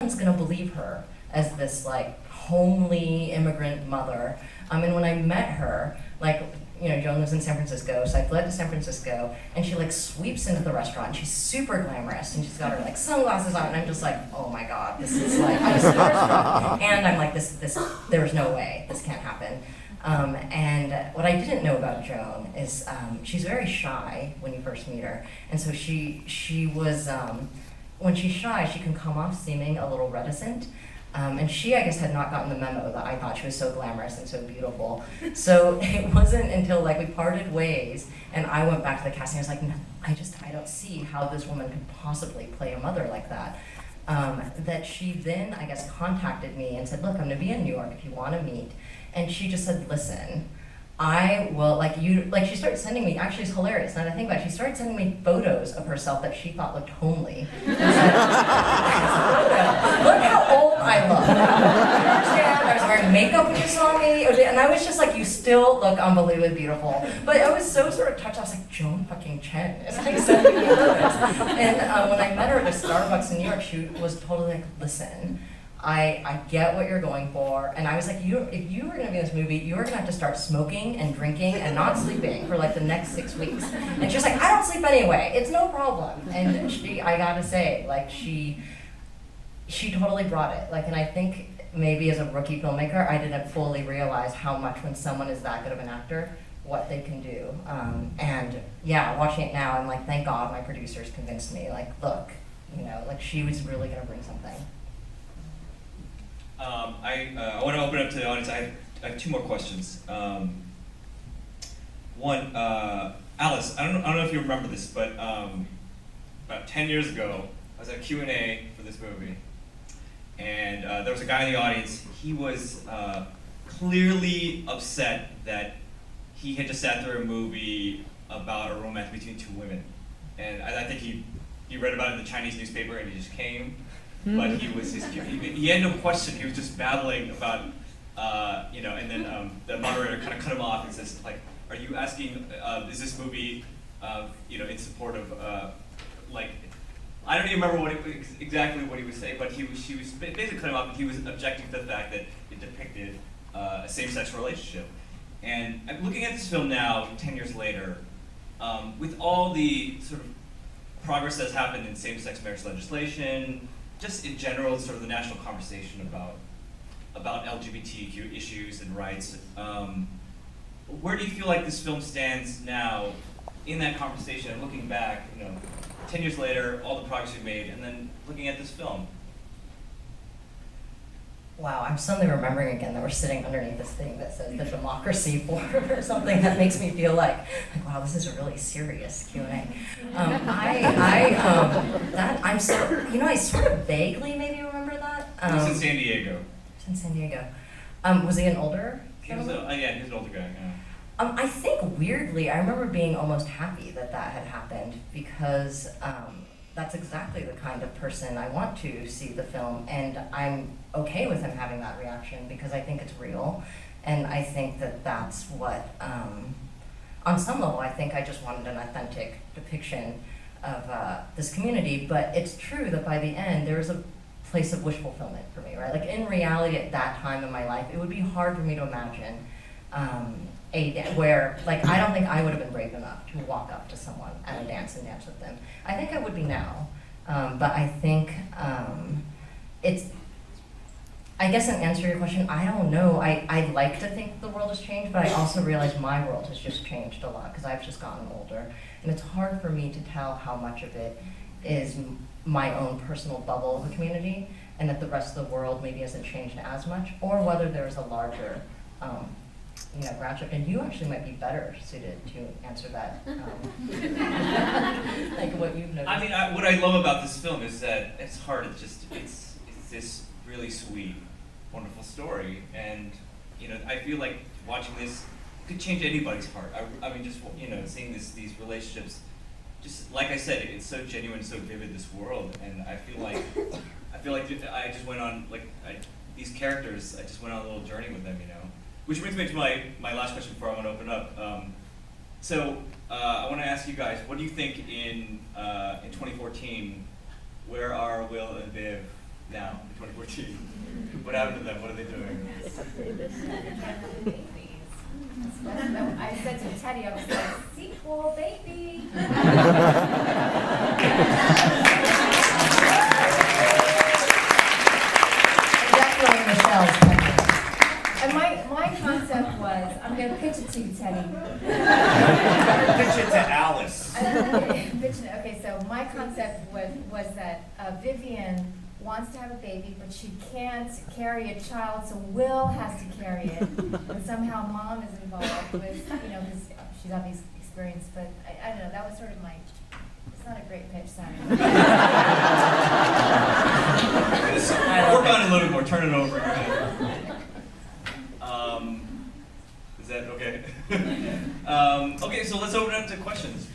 one's gonna believe her as this like homely immigrant mother. And when I met her, like, you know, Joan lives in San Francisco, so I fled to San Francisco, and she like sweeps into the restaurant, and she's super glamorous, and she's got her like sunglasses on, and I'm just like, oh my god, this is like, I'm starstruck. And I'm like, there's no way, this can't happen. And what I didn't know about Joan is she's very shy when you first meet her, and so she was, when she's shy, she can come off seeming a little reticent. And she, I guess, had not gotten the memo that I thought she was so glamorous and so beautiful. So it wasn't until like we parted ways and I went back to the casting, I was like, no, I don't see how this woman could possibly play a mother like that. That she then, I guess, contacted me and said, look, I'm gonna be in New York if you wanna meet. And she just said, listen, I will, she started sending me, actually it's hilarious, now that I think about it, she started sending me photos of herself that she thought looked homely. And said, look how old I look. You understand? I was wearing makeup when you saw me, and I was just like, you still look unbelievably beautiful. But I was so sort of touched, I was like, Joan fucking Chen is like sending me photos. And when I met her at a Starbucks in New York, she was totally like, listen, I get what you're going for, and I was like, if you were gonna be in this movie, you were gonna have to start smoking and drinking and not sleeping for like the next 6 weeks. And she was like, I don't sleep anyway, it's no problem. And I gotta say, like she totally brought it. Like, and I think maybe as a rookie filmmaker, I didn't fully realize how much when someone is that good of an actor, what they can do. And yeah, watching it now, I'm like, thank God my producers convinced me, like, look, you know, like she was really gonna bring something. I want to open up to the audience. I have two more questions. One, Alice, I don't know if you remember this, but about 10 years ago, I was at Q&A for this movie, and there was a guy in the audience. He was clearly upset that he had just sat through a movie about a romance between two women, and I think he read about it in the Chinese newspaper, and he just came. But he had no question. He was just babbling about, you know, and then the moderator kind of cut him off and says, like, are you asking, is this movie, you know, in support of, like, I don't even remember exactly what he was saying, but she was basically cut him off, and he was objecting to the fact that it depicted a same-sex relationship. And I'm looking at this film now, 10 years later, with all the sort of progress that's happened in same-sex marriage legislation, just in general, sort of the national conversation about LGBTQ issues and rights. Where do you feel like this film stands now in that conversation? And looking back, you know, 10 years later, all the progress we've made, and then looking at this film. Wow, I'm suddenly remembering again that we're sitting underneath this thing that says the democracy board or something that makes me feel like wow, this is a really serious Q&A. I'm so, you know, I sort of vaguely maybe remember that. He was in San Diego. He's in San Diego. Was he an older gentleman? Yeah, he was an older guy, yeah. I think weirdly, I remember being almost happy that had happened because that's exactly the kind of person I want to see the film, and I'm okay with him having that reaction because I think it's real, and I think that that's what, on some level, I think I just wanted an authentic depiction of this community, but it's true that by the end, there was a place of wish fulfillment for me, right? Like in reality at that time in my life, it would be hard for me to imagine where, like, I don't think I would have been brave enough to walk up to someone at a dance and dance with them. I think I would be now, but I think I guess in answer to your question, I don't know. I'd like to think the world has changed, but I also realize my world has just changed a lot because I've just gotten older. And it's hard for me to tell how much of it is my own personal bubble of a community and that the rest of the world maybe hasn't changed as much, or whether there's a larger you know, ground shift, and you actually might be better suited to answer that, like what you've noticed. I mean, what I love about this film is that it's hard. It's this really sweet, wonderful story, and you know, I feel like watching this could change anybody's heart. I mean, just, you know, seeing these relationships, just like I said, it's so genuine, so vivid, this world, and I feel like I just went on these characters. I just went on a little journey with them, you know. Which brings me to my last question before I want to open up. I want to ask you guys, what do you think in 2014, where are Will and Viv now in 2014? What happened to them? What are they doing? I said to Teddy, I was like, sequel, baby. Definitely Michelle's pregnant. And my concept was, I'm going to pitch it to you, Teddy. Pitch it to Alice. Okay, so my concept was that Vivian wants to have a baby, but she can't carry a child, so Will has to carry it. And somehow Mom is involved with, because she's obviously experienced, but I don't know, that was sort of my, it's not a great pitch, sorry. Work on it a little bit more, turn it over. Is that okay? Okay, so let's open it up to questions.